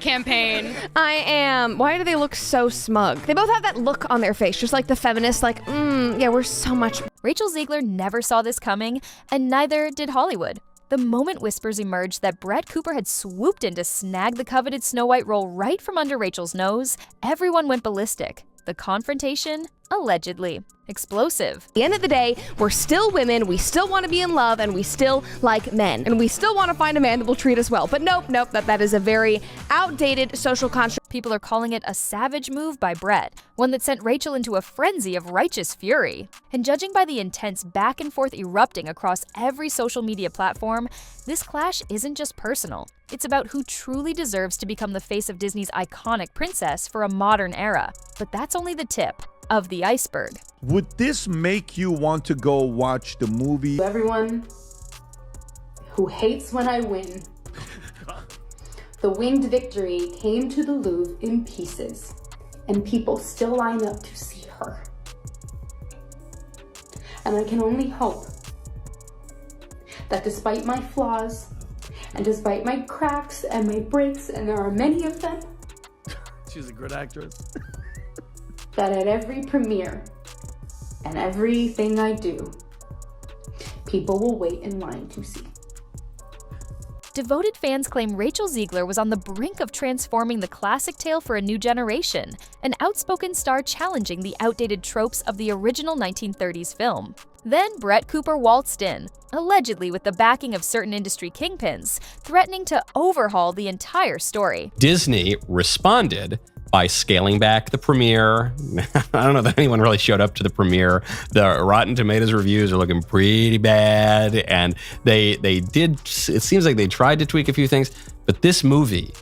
campaign. I am. Why do they look so smug? They both have that look on their face, just like the feminists, like, yeah, we're so much. Rachel Zegler never saw this coming, and neither did Hollywood. The moment whispers emerged that Brett Cooper had swooped in to snag the coveted Snow White role right from under Rachel's nose, everyone went ballistic. The confrontation? Allegedly explosive. At the end of the day, we're still women, we still want to be in love, and we still like men. And we still want to find a man that will treat us well. But nope, that is a very outdated social construct. People are calling it a savage move by Brett, one that sent Rachel into a frenzy of righteous fury. And judging by the intense back and forth erupting across every social media platform, this clash isn't just personal. It's about who truly deserves to become the face of Disney's iconic princess for a modern era. But that's only the tip of the iceberg. Would this make you want to go watch the movie? Everyone who hates when I win, the winged victory came to the Louvre in pieces, and people still line up to see her. And I can only hope that despite my flaws, and despite my cracks and my breaks, and there are many of them, She's a good actress. that at every premiere and everything I do, people will wait in line to see. Devoted fans claim Rachel Zegler was on the brink of transforming the classic tale for a new generation, an outspoken star challenging the outdated tropes of the original 1930s film. Then Brett Cooper waltzed in, allegedly with the backing of certain industry kingpins, threatening to overhaul the entire story. Disney responded by scaling back the premiere. I don't know that anyone really showed up to the premiere. The Rotten Tomatoes reviews are looking pretty bad, and they did, it seems like they tried to tweak a few things, but this movie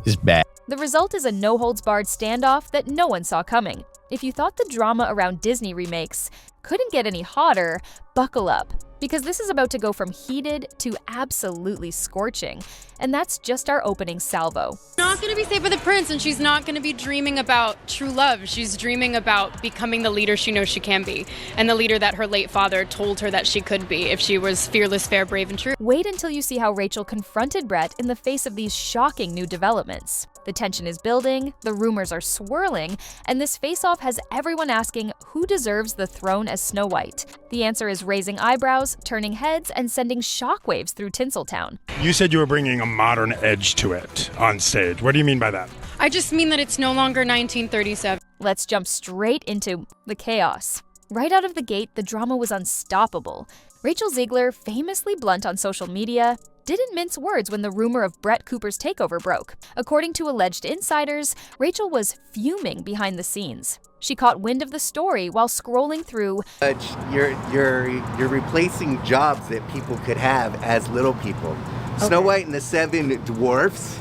is bad. The result is a no-holds-barred standoff that no one saw coming. If you thought the drama around Disney remakes couldn't get any hotter, buckle up, because this is about to go from heated to absolutely scorching, and that's just our opening salvo. Not going to be safe for the prince, and she's not going to be dreaming about true love. She's dreaming about becoming the leader she knows she can be, and the leader that her late father told her that she could be if she was fearless, fair, brave, and true. Wait until you see how Rachel confronted Brett in the face of these shocking new developments. The tension is building, the rumors are swirling, and this face-off has everyone asking who deserves the throne as Snow White. The answer is raising eyebrows, turning heads, and sending shockwaves through Tinseltown. You said you were bringing a modern edge to it on stage. What do you mean by that? I just mean that it's no longer 1937. Let's jump straight into the chaos. Right out of the gate, the drama was unstoppable. Rachel Zegler, famously blunt on social media, didn't mince words when the rumor of Brett Cooper's takeover broke. According to alleged insiders, Rachel was fuming behind the scenes. She caught wind of the story while scrolling through. You're replacing jobs that people could have as little people. Okay. Snow White and the Seven Dwarfs,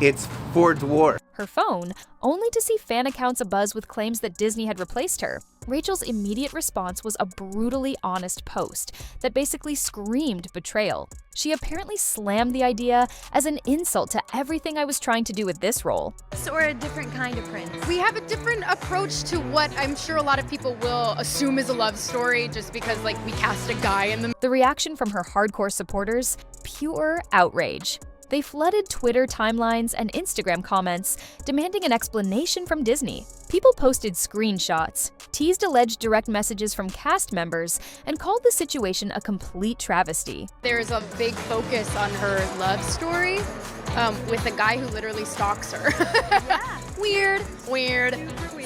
it's for dwarfs. Her phone, only to see fan accounts abuzz with claims that Disney had replaced her. Rachel's immediate response was a brutally honest post that basically screamed betrayal. She apparently slammed the idea as an insult to everything I was trying to do with this role. So we're a different kind of prince. We have a different approach to what I'm sure a lot of people will assume is a love story just because, like, we cast a guy in the... The reaction from her hardcore supporters? Pure outrage. They flooded Twitter timelines and Instagram comments, demanding an explanation from Disney. People posted screenshots, teased alleged direct messages from cast members, and called the situation a complete travesty. There's a big focus on her love story with a guy who literally stalks her. Yeah. Weird.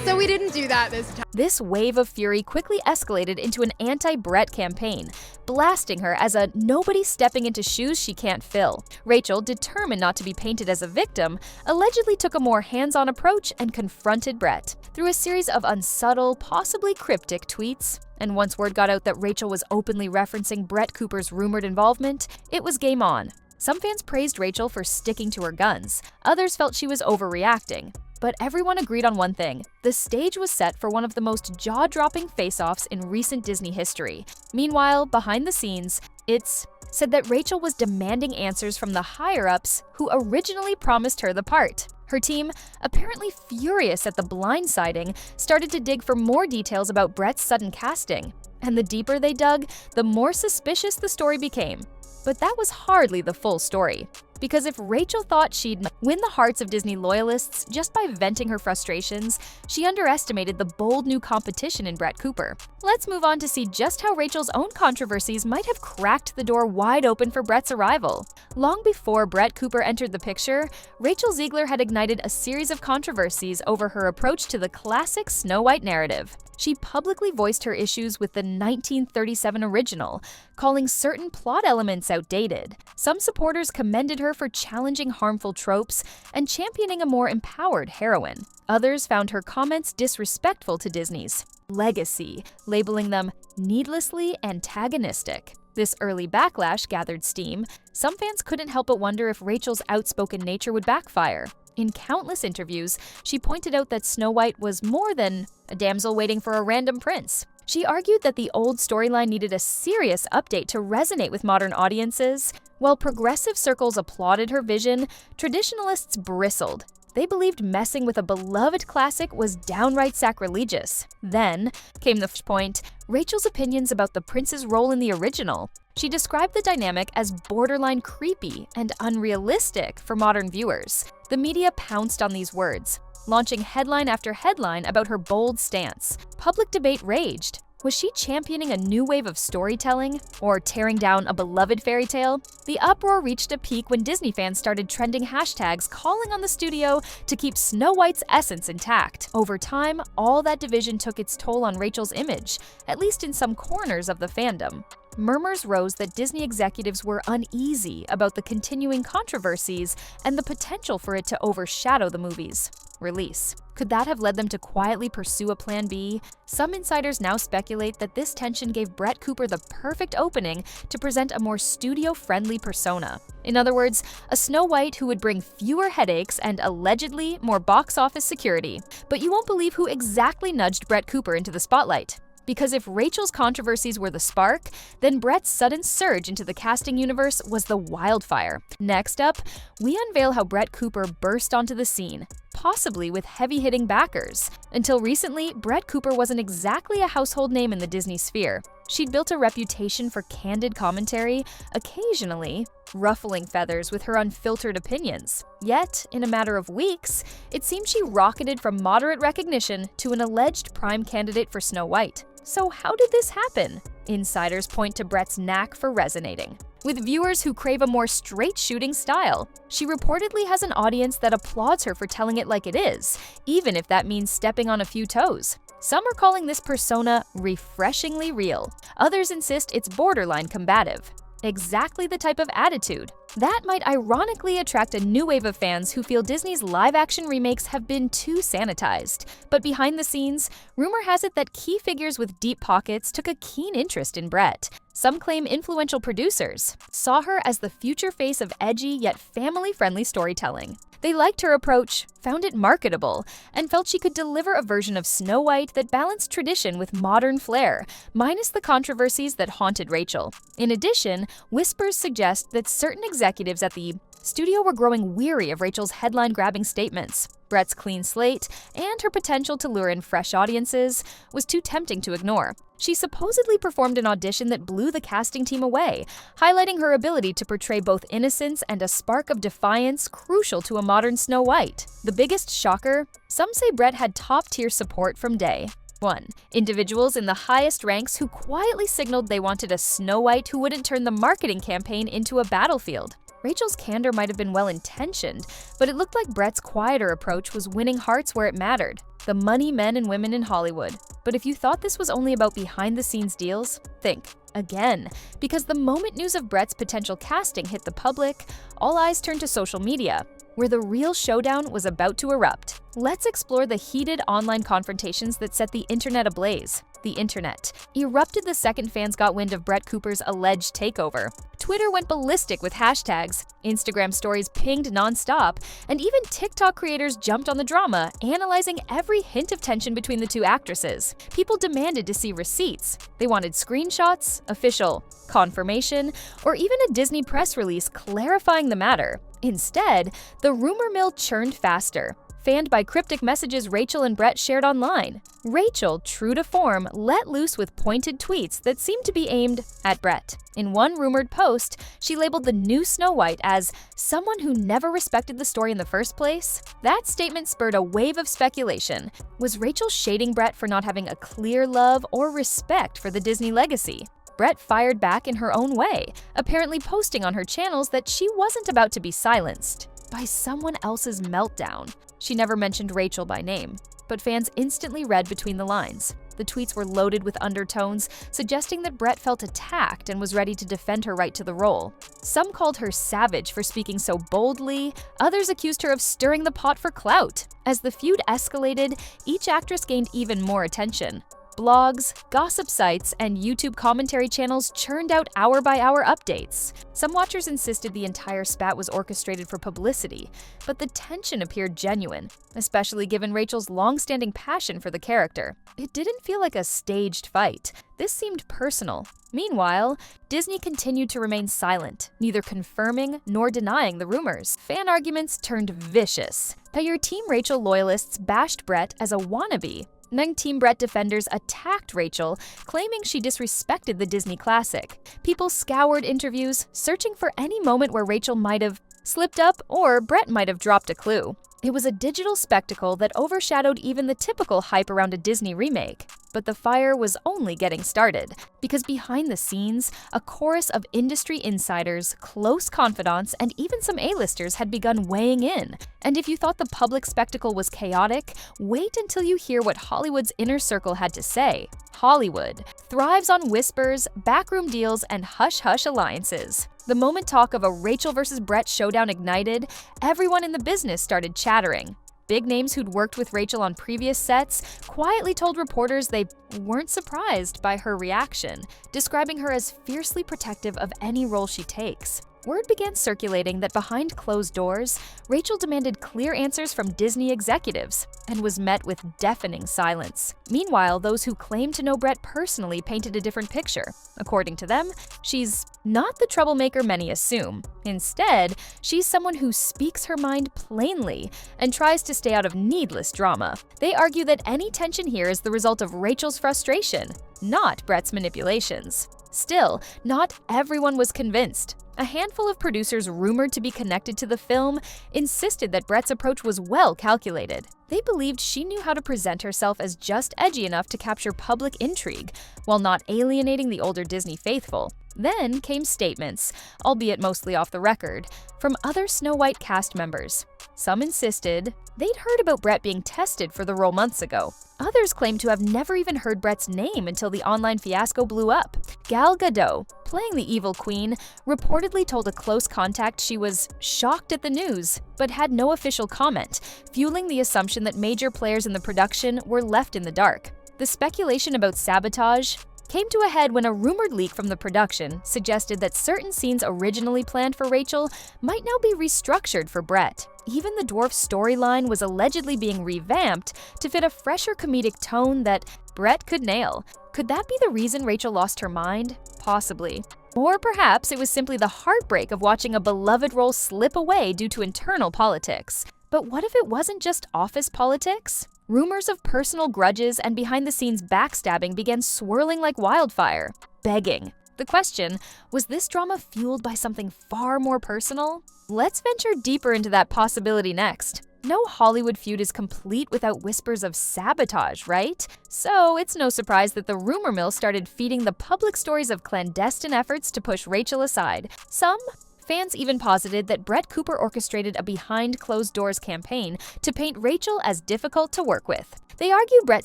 So we didn't do that this time. This wave of fury quickly escalated into an anti-Brett campaign, blasting her as a nobody stepping into shoes she can't fill. Rachel, determined not to be painted as a victim, allegedly took a more hands-on approach and confronted Brett through a series of unsubtle, possibly cryptic tweets. And once word got out that Rachel was openly referencing Brett Cooper's rumored involvement, it was game on. Some fans praised Rachel for sticking to her guns. Others felt she was overreacting. But everyone agreed on one thing. The stage was set for one of the most jaw-dropping face-offs in recent Disney history. Meanwhile, behind the scenes, it's said that Rachel was demanding answers from the higher-ups who originally promised her the part. Her team, apparently furious at the blindsiding, started to dig for more details about Brett's sudden casting. And the deeper they dug, the more suspicious the story became. But that was hardly the full story. Because if Rachel thought she'd win the hearts of Disney loyalists just by venting her frustrations, she underestimated the bold new competition in Brett Cooper. Let's move on to see just how Rachel's own controversies might have cracked the door wide open for Brett's arrival. Long before Brett Cooper entered the picture, Rachel Zegler had ignited a series of controversies over her approach to the classic Snow White narrative. She publicly voiced her issues with the 1937 original, calling certain plot elements outdated. Some supporters commended her for challenging harmful tropes and championing a more empowered heroine. Others found her comments disrespectful to Disney's legacy, labeling them needlessly antagonistic. This early backlash gathered steam. Some fans couldn't help but wonder if Rachel's outspoken nature would backfire. In countless interviews, she pointed out that Snow White was more than a damsel waiting for a random prince. She argued that the old storyline needed a serious update to resonate with modern audiences. While progressive circles applauded her vision, traditionalists bristled. They believed messing with a beloved classic was downright sacrilegious. Then came the point, Rachel's opinions about the prince's role in the original. She described the dynamic as borderline creepy and unrealistic for modern viewers. The media pounced on these words, launching headline after headline about her bold stance. Public debate raged. Was she championing a new wave of storytelling or tearing down a beloved fairy tale? The uproar reached a peak when Disney fans started trending hashtags calling on the studio to keep Snow White's essence intact. Over time, all that division took its toll on Rachel's image, at least in some corners of the fandom. Murmurs rose that Disney executives were uneasy about the continuing controversies and the potential for it to overshadow the movie's release. Could that have led them to quietly pursue a plan B? Some insiders now speculate that this tension gave Brett Cooper the perfect opening to present a more studio-friendly persona. In other words, a Snow White who would bring fewer headaches and allegedly more box office security. But you won't believe who exactly nudged Brett Cooper into the spotlight. Because if Rachel's controversies were the spark, then Brett's sudden surge into the casting universe was the wildfire. Next up, we unveil how Brett Cooper burst onto the scene, possibly with heavy-hitting backers. Until recently, Brett Cooper wasn't exactly a household name in the Disney sphere. She'd built a reputation for candid commentary, occasionally ruffling feathers with her unfiltered opinions. Yet, in a matter of weeks, it seemed she rocketed from moderate recognition to an alleged prime candidate for Snow White. So how did this happen? Insiders point to Brett's knack for resonating with viewers who crave a more straight-shooting style. She reportedly has an audience that applauds her for telling it like it is, even if that means stepping on a few toes. Some are calling this persona refreshingly real. Others insist it's borderline combative. Exactly the type of attitude that might ironically attract a new wave of fans who feel Disney's live-action remakes have been too sanitized. But behind the scenes, rumor has it that key figures with deep pockets took a keen interest in Brett. Some claim influential producers saw her as the future face of edgy yet family-friendly storytelling. They liked her approach, found it marketable, and felt she could deliver a version of Snow White that balanced tradition with modern flair, minus the controversies that haunted Rachel. In addition, whispers suggest that certain executives at the studio were growing weary of Rachel's headline-grabbing statements. Brett's clean slate and her potential to lure in fresh audiences was too tempting to ignore. She supposedly performed an audition that blew the casting team away, highlighting her ability to portray both innocence and a spark of defiance crucial to a modern Snow White. The biggest shocker? Some say Brett had top-tier support from day 1. Individuals in the highest ranks who quietly signaled they wanted a Snow White who wouldn't turn the marketing campaign into a battlefield. Rachel's candor might have been well-intentioned, but it looked like Brett's quieter approach was winning hearts where it mattered, the money men and women in Hollywood. But if you thought this was only about behind-the-scenes deals, think again, because the moment news of Brett's potential casting hit the public, all eyes turned to social media, where the real showdown was about to erupt. Let's explore the heated online confrontations that set the internet ablaze. The internet erupted the second fans got wind of Brett Cooper's alleged takeover. Twitter went ballistic with hashtags, Instagram stories pinged nonstop, and even TikTok creators jumped on the drama, analyzing every hint of tension between the two actresses. People demanded to see receipts. They wanted screenshots, official confirmation, or even a Disney press release clarifying the matter. Instead, the rumor mill churned faster. fanned by cryptic messages Rachel and Brett shared online. Rachel, true to form, let loose with pointed tweets that seemed to be aimed at Brett. In one rumored post, she labeled the new Snow White as someone who never respected the story in the first place. That statement spurred a wave of speculation. Was Rachel shading Brett for not having a clear love or respect for the Disney legacy? Brett fired back in her own way, apparently posting on her channels that she wasn't about to be silenced by someone else's meltdown. She never mentioned Rachel by name, but fans instantly read between the lines. The tweets were loaded with undertones, suggesting that Brett felt attacked and was ready to defend her right to the role. Some called her savage for speaking so boldly, others accused her of stirring the pot for clout. As the feud escalated, each actress gained even more attention. Blogs, gossip sites, and YouTube commentary channels churned out hour-by-hour updates. Some watchers insisted the entire spat was orchestrated for publicity, but the tension appeared genuine, especially given Rachel's long-standing passion for the character. It didn't feel like a staged fight. This seemed personal. Meanwhile, Disney continued to remain silent, neither confirming nor denying the rumors. Fan arguments turned vicious. Your Team Rachel loyalists bashed Brett as a wannabe. Then Team Brett defenders attacked Rachel, claiming she disrespected the Disney classic. People scoured interviews, searching for any moment where Rachel might have slipped up or Brett might have dropped a clue. It was a digital spectacle that overshadowed even the typical hype around a Disney remake. But the fire was only getting started, because behind the scenes, a chorus of industry insiders, close confidants, and even some A-listers had begun weighing in. And if you thought the public spectacle was chaotic, wait until you hear what Hollywood's inner circle had to say. Hollywood thrives on whispers, backroom deals, and hush-hush alliances. The moment talk of a Rachel versus Brett showdown ignited, everyone in the business started chattering. Big names who'd worked with Rachel on previous sets quietly told reporters they weren't surprised by her reaction, describing her as fiercely protective of any role she takes. Word began circulating that behind closed doors, Rachel demanded clear answers from Disney executives and was met with deafening silence. Meanwhile, those who claimed to know Brett personally painted a different picture. According to them, she's not the troublemaker many assume. Instead, she's someone who speaks her mind plainly and tries to stay out of needless drama. They argue that any tension here is the result of Rachel's frustration, not Brett's manipulations. Still, not everyone was convinced. A handful of producers rumored to be connected to the film insisted that Brett's approach was well calculated. They believed she knew how to present herself as just edgy enough to capture public intrigue, while not alienating the older Disney faithful. Then came statements, albeit mostly off the record, from other Snow White cast members. Some insisted they'd heard about Brett being tested for the role months ago. Others claimed to have never even heard Brett's name until the online fiasco blew up. Gal Gadot, playing the evil queen, reportedly told a close contact she was shocked at the news, but had no official comment, fueling the assumption that major players in the production were left in the dark. The speculation about sabotage came to a head when a rumored leak from the production suggested that certain scenes originally planned for Rachel might now be restructured for Brett. Even the dwarf storyline was allegedly being revamped to fit a fresher comedic tone that Brett could nail. Could that be the reason Rachel lost her mind? Possibly. Or perhaps it was simply the heartbreak of watching a beloved role slip away due to internal politics. But what if it wasn't just office politics? Rumors of personal grudges and behind-the-scenes backstabbing began swirling like wildfire. Begging. The question, was this drama fueled by something far more personal? Let's venture deeper into that possibility next. No Hollywood feud is complete without whispers of sabotage, right? So it's no surprise that the rumor mill started feeding the public stories of clandestine efforts to push Rachel aside. Some fans even posited that Brett Cooper orchestrated a behind-closed-doors campaign to paint Rachel as difficult to work with. They argue Brett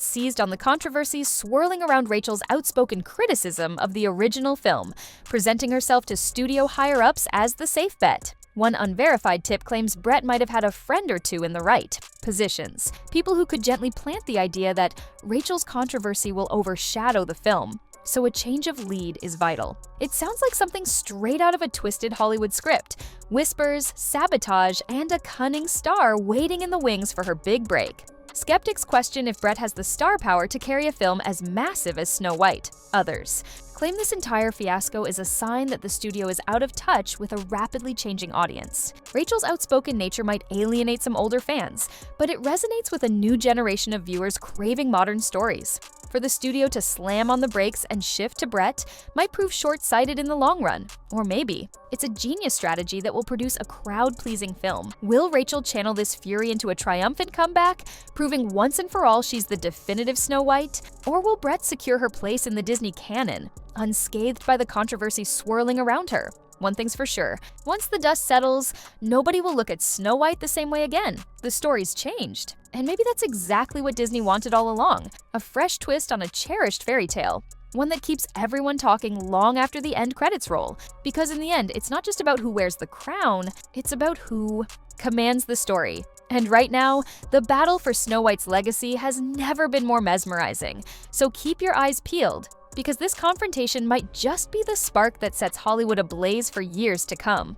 seized on the controversies swirling around Rachel's outspoken criticism of the original film, presenting herself to studio higher-ups as the safe bet. One unverified tip claims Brett might have had a friend or two in the right positions, people who could gently plant the idea that Rachel's controversy will overshadow the film. So a change of lead is vital. It sounds like something straight out of a twisted Hollywood script. Whispers, sabotage, and a cunning star waiting in the wings for her big break. Skeptics question if Brett has the star power to carry a film as massive as Snow White. Others claim this entire fiasco is a sign that the studio is out of touch with a rapidly changing audience. Rachel's outspoken nature might alienate some older fans, but it resonates with a new generation of viewers craving modern stories. For the studio to slam on the brakes and shift to Brett might prove short-sighted in the long run. Or maybe it's a genius strategy that will produce a crowd-pleasing film. Will Rachel channel this fury into a triumphant comeback, proving once and for all she's the definitive Snow White? Or will Brett secure her place in the Disney canon, unscathed by the controversy swirling around her? One thing's for sure, once the dust settles, nobody will look at Snow White the same way again. The story's changed. And maybe that's exactly what Disney wanted all along, a fresh twist on a cherished fairy tale. One that keeps everyone talking long after the end credits roll. Because in the end, it's not just about who wears the crown, it's about who commands the story. And right now, the battle for Snow White's legacy has never been more mesmerizing. So keep your eyes peeled, because this confrontation might just be the spark that sets Hollywood ablaze for years to come.